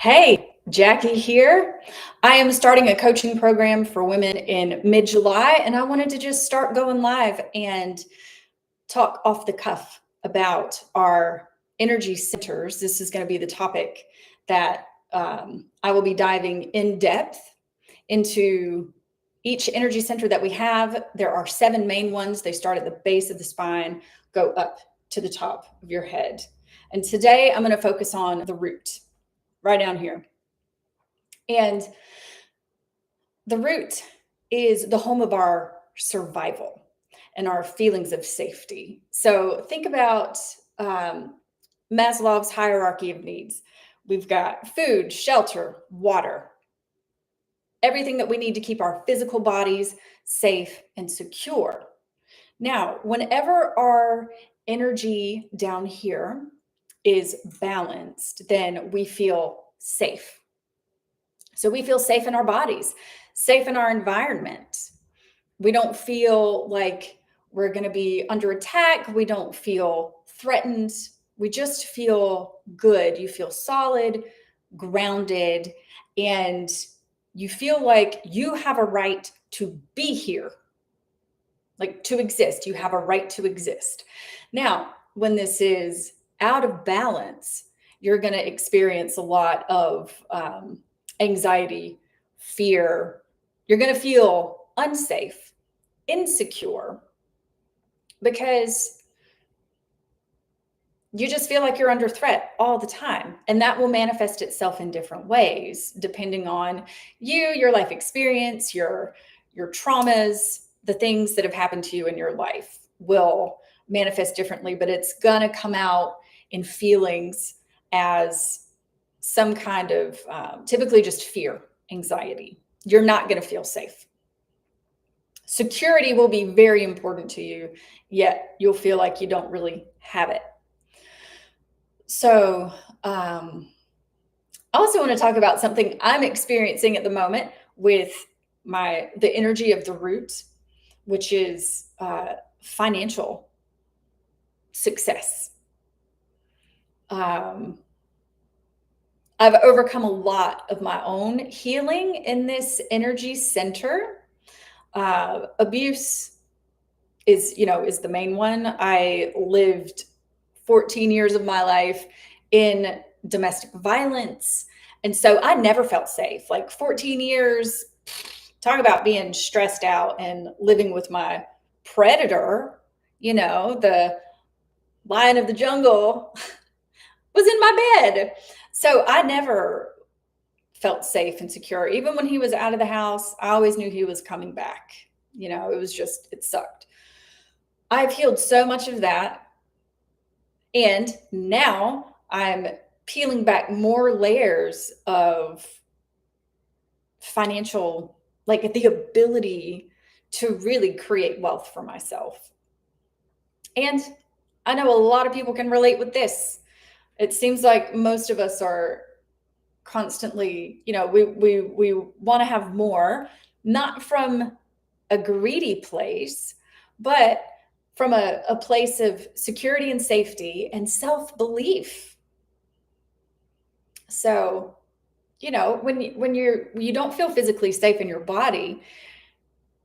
Hey, Jackie here. I am starting a coaching program for women in mid July, and I wanted to just start going live and talk off the cuff about our energy centers. This is going to be the topic that I will be diving in depth into each energy center that we have. There are seven main ones. They start at the base of the spine, go up to the top of your head. And today I'm going to focus on the root right down here. And the root is the home of our survival and our feelings of safety. So think about Maslow's hierarchy of needs. We've got food, shelter, water, everything that we need to keep our physical bodies safe and secure. Now, whenever our energy down here is balanced, then we feel safe. So we feel safe in our bodies, safe in our environment. We don't feel like we're going to be under attack. We don't feel threatened. We just feel good. You feel solid, grounded, and you feel like you have a right to be here, like to exist. You have a right to exist. Now, when this is out of balance, you're going to experience a lot of anxiety, fear. You're going to feel unsafe, insecure, because you just feel like you're under threat all the time. And that will manifest itself in different ways, depending on you, your life experience, your traumas, the things that have happened to you in your life will manifest differently, but it's going to come out in feelings as some kind of typically just fear, anxiety. You're not going to feel safe. Security will be very important to you, yet you'll feel like you don't really have it. So I also want to talk about something I'm experiencing at the moment with the energy of the root, which is financial success. I've overcome a lot of my own healing in this energy center. Abuse is the main one. I lived 14 years of my life in domestic violence. And so I never felt safe. Like 14 years, talk about being stressed out and living with my predator, the lion of the jungle was in my bed. So I never felt safe and secure. Even when he was out of the house, I always knew he was coming back. It sucked. I've healed so much of that. And now I'm peeling back more layers of financial, like the ability to really create wealth for myself. And I know a lot of people can relate with this. It seems like most of us are constantly, we want to have more, not from a greedy place, but from a place of security and safety and self-belief. So, when you don't feel physically safe in your body,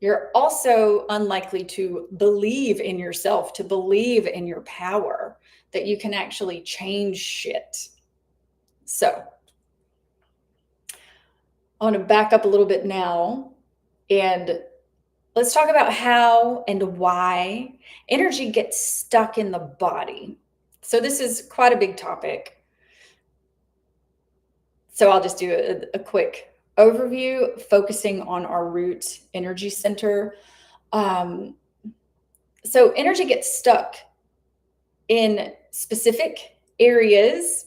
you're also unlikely to believe in yourself, to believe in your power, that you can actually change shit. So I want to back up a little bit now and let's talk about how and why energy gets stuck in the body. So this is quite a big topic. So I'll just do a quick overview, focusing on our root energy center. So energy gets stuck in specific areas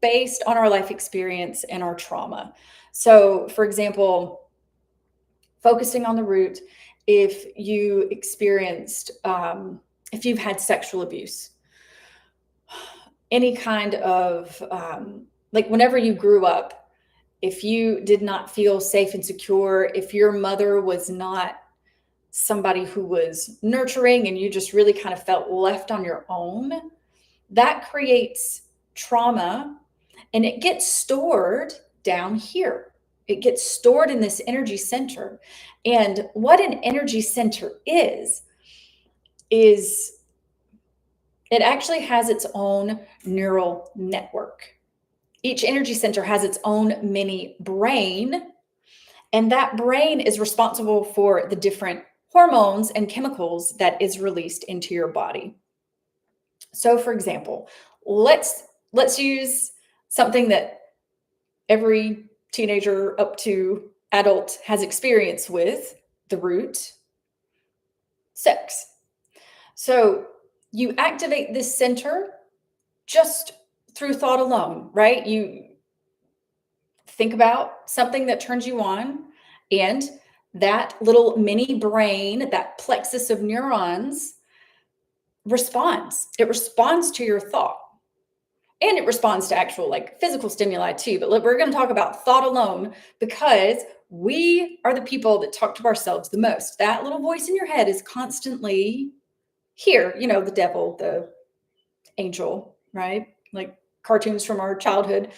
based on our life experience and our trauma. So, for example, focusing on the root, if you experienced, if you've had sexual abuse, any kind of, like whenever you grew up, if you did not feel safe and secure, if your mother was not somebody who was nurturing and you just really kind of felt left on your own, that creates trauma and it gets stored down here. It gets stored in this energy center. And what an energy center is it actually has its own neural network. Each energy center has its own mini brain, and that brain is responsible for the different hormones and chemicals that is released into your body. So for example, let's use something that every teenager up to adult has experience with, the root, sex. So you activate this center just through thought alone, right? You think about something that turns you on, and that little mini brain, that plexus of neurons responds. It responds to your thought. And it responds to actual like physical stimuli too. But we're going to talk about thought alone because we are the people that talk to ourselves the most. That little voice in your head is constantly here. You know, the devil, the angel, right? Like cartoons from our childhood.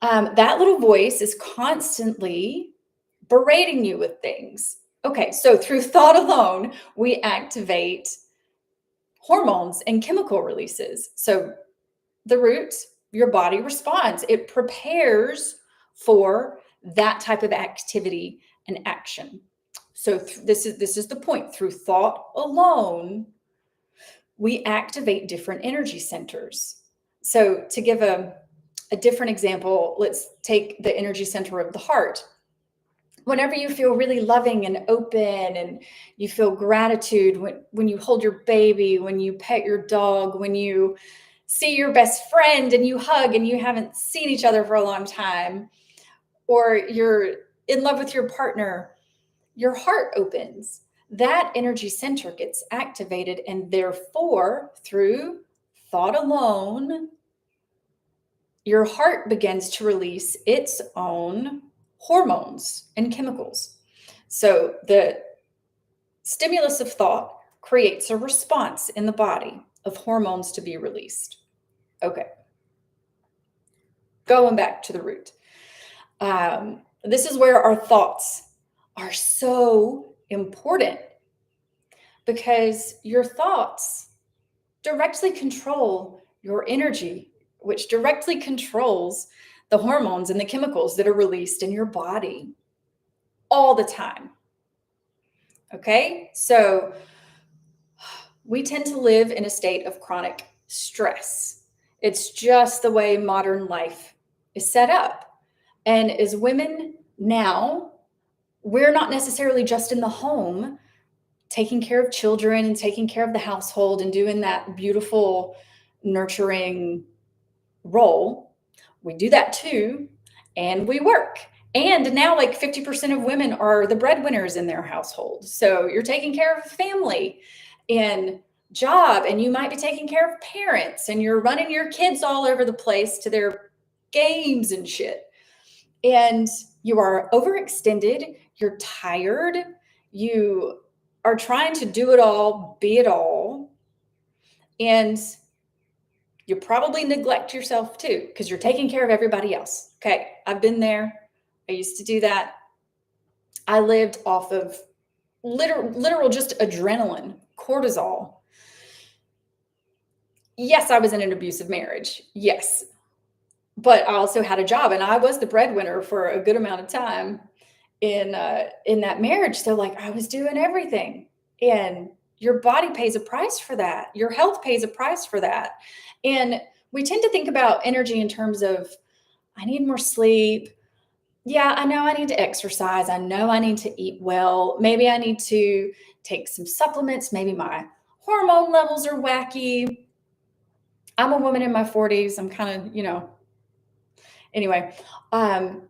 That little voice is constantly berating you with things. Okay, so through thought alone, we activate hormones and chemical releases. So the root, your body responds. It prepares for that type of activity and action. So this is the point. Through thought alone, we activate different energy centers. So to give a different example, let's take the energy center of the heart. Whenever you feel really loving and open and you feel gratitude when you hold your baby, when you pet your dog, when you see your best friend and you hug and you haven't seen each other for a long time, or you're in love with your partner, your heart opens. That energy center gets activated, and therefore, through thought alone, your heart begins to release its own hormones and chemicals. So the stimulus of thought creates a response in the body of hormones to be released. Okay. Going back to the root. This is where our thoughts are so important because your thoughts directly control your energy, which directly controls the hormones and the chemicals that are released in your body all the time. Okay, so we tend to live in a state of chronic stress. It's just the way modern life is set up. And as women now, we're not necessarily just in the home taking care of children and taking care of the household and doing that beautiful, nurturing role. We do that too, and we work. And now, like 50% of women are the breadwinners in their household. So you're taking care of a family and job, and you might be taking care of parents, and you're running your kids all over the place to their games and shit. And you are overextended, you're tired, you are trying to do it all, be it all, and you probably neglect yourself too because you're taking care of everybody else. Okay, I've been there. I used to do that. I lived off of literal just adrenaline, cortisol. Yes, I was in an abusive marriage. Yes. But I also had a job and I was the breadwinner for a good amount of time in that marriage. So like I was doing everything, and your body pays a price for that. Your health pays a price for that. And we tend to think about energy in terms of, I need more sleep. Yeah, I know I need to exercise. I know I need to eat well. Maybe I need to take some supplements. Maybe my hormone levels are wacky. I'm a woman in my 40s. I'm kind of, anyway.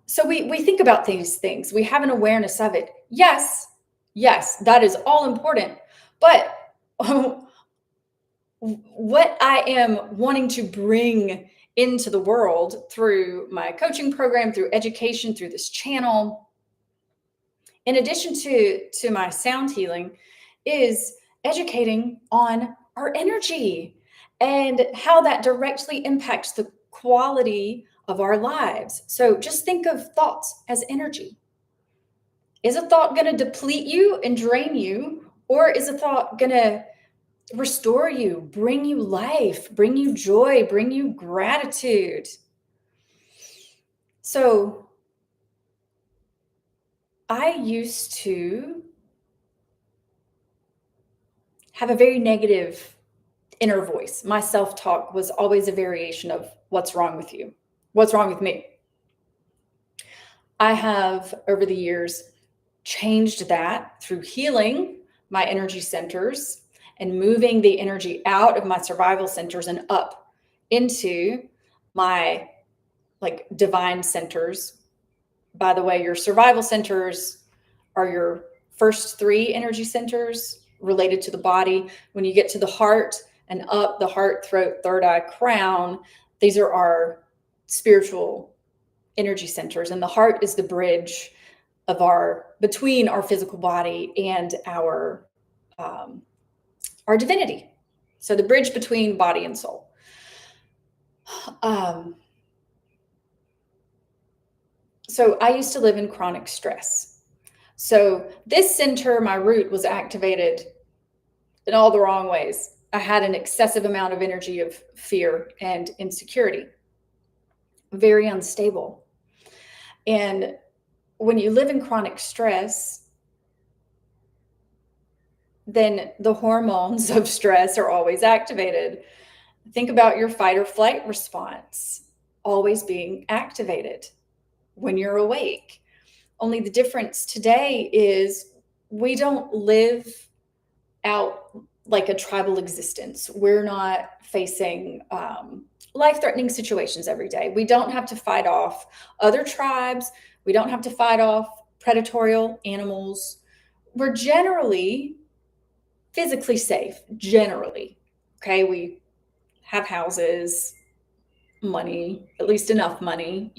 So we think about these things. We have an awareness of it. Yes, that is all important. But what I am wanting to bring into the world through my coaching program, through education, through this channel, in addition to my sound healing, is educating on our energy and how that directly impacts the quality of our lives. So just think of thoughts as energy. Is a thought going to deplete you and drain you, or is a thought going to restore you, bring you life, bring you joy, bring you gratitude? So I used to have a very negative inner voice. My self-talk was always a variation of what's wrong with you? What's wrong with me? I have over the years changed that through healing my energy centers and moving the energy out of my survival centers and up into my like divine centers. By the way, your survival centers are your first three energy centers related to the body. When you get to the heart and up, the heart, throat, third eye, crown, these are our spiritual energy centers. And the heart is the bridge of between our physical body and our divinity. So the bridge between body and soul. So I used to live in chronic stress. So this center, my root, was activated in all the wrong ways. I had an excessive amount of energy of fear and insecurity, very unstable. And when you live in chronic stress, then the hormones of stress are always activated. Think about your fight or flight response always being activated when you're awake. Only the difference today is we don't live out like a tribal existence. We're not facing life-threatening situations every day. We don't have to fight off other tribes. We don't have to fight off predatory animals. We're generally physically safe, generally. Okay, we have houses, money, at least enough money,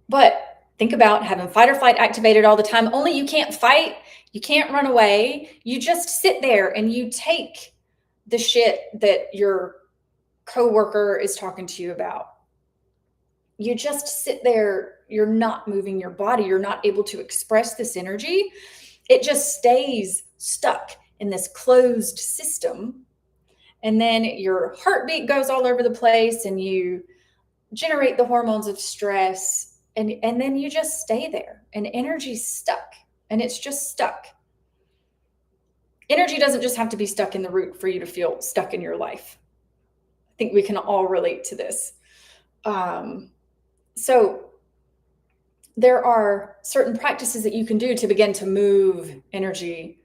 But think about having fight or flight activated all the time. Only you can't fight, you can't run away. You just sit there and you take the shit that your coworker is talking to you about. You just sit there, you're not moving your body, you're not able to express this energy. It just stays stuck in this closed system. And then your heartbeat goes all over the place and you generate the hormones of stress. And then you just stay there and energy's stuck and it's just stuck. Energy doesn't just have to be stuck in the root for you to feel stuck in your life. I think we can all relate to this. So there are certain practices that you can do to begin to move energy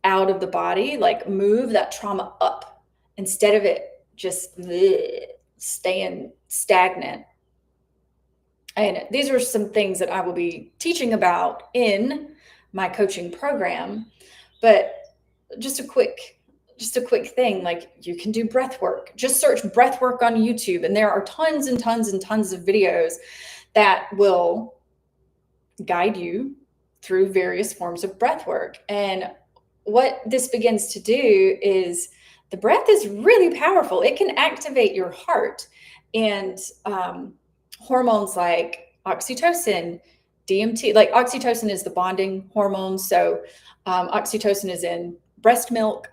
out of the body, like move that trauma up instead of it just staying stagnant. And these are some things that I will be teaching about in my coaching program. But just a quick thing, like you can do breath work. Just search breath work on YouTube, and there are tons and tons and tons of videos that will guide you through various forms of breath work. And what this begins to do is the breath is really powerful. It can activate your heart and hormones like oxytocin, DMT. Like oxytocin is the bonding hormone. So oxytocin is in breast milk.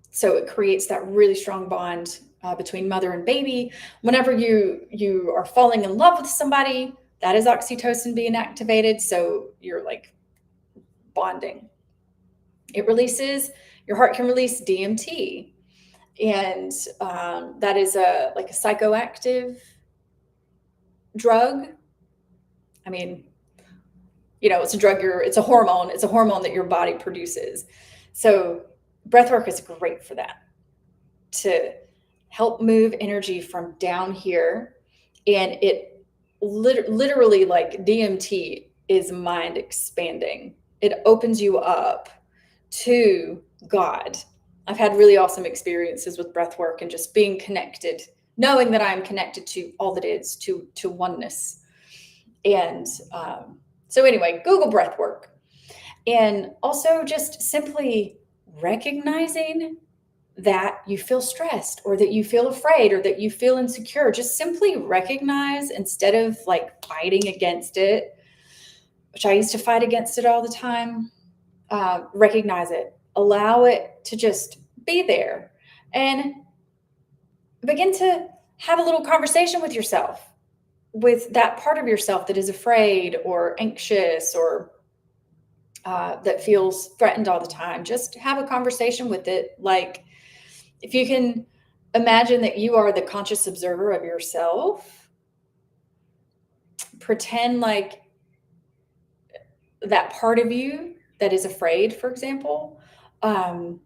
So it creates that really strong bond between mother and baby. Whenever you are falling in love with somebody, that is oxytocin being activated. So you're like bonding. It releases, your heart can release DMT. And that is like a psychoactive drug. I mean, it's a drug, it's a hormone that your body produces. So breathwork is great for that, to help move energy from down here. And it literally, like DMT is mind expanding. It opens you up to God. I've had really awesome experiences with breathwork and just being connected, knowing that I'm connected to all that is, to oneness. And so anyway, Google breathwork. And also just simply recognizing that you feel stressed or that you feel afraid or that you feel insecure. Just simply recognize, instead of like fighting against it, which I used to fight against it all the time. Recognize it, allow it to just be there, and begin to have a little conversation with yourself, with that part of yourself that is afraid or anxious or that feels threatened all the time. Just have a conversation with it. Like, if you can imagine that you are the conscious observer of yourself, pretend like that part of you that is afraid, for example, um,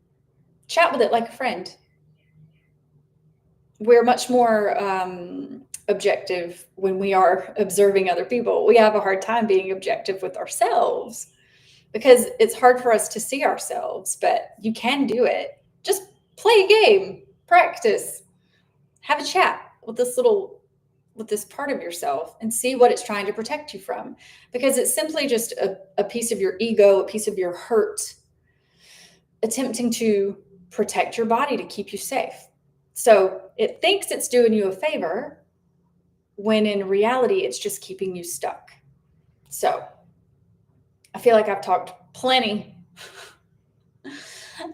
chat with it like a friend. We're much more objective when we are observing other people. We have a hard time being objective with ourselves because it's hard for us to see ourselves, but you can do it. Just play a game, practice, have a chat with this part of yourself and see what it's trying to protect you from, because it's simply just a piece of your ego, a piece of your hurt, attempting to protect your body to keep you safe. So it thinks it's doing you a favor when in reality it's just keeping you stuck. So I feel like I've talked plenty.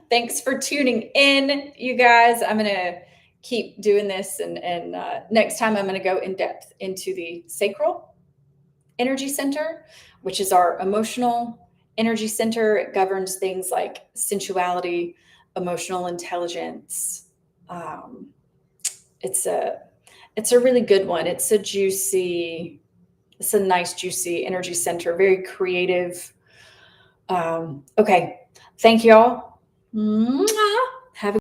Thanks for tuning in, you guys. I'm going to keep doing this, and next time I'm going to go in depth into the sacral energy center, which is our emotional energy center. It governs things like sensuality, emotional intelligence. It's a really good one. It's a nice juicy energy center, very creative. Okay, thank y'all. Mwah.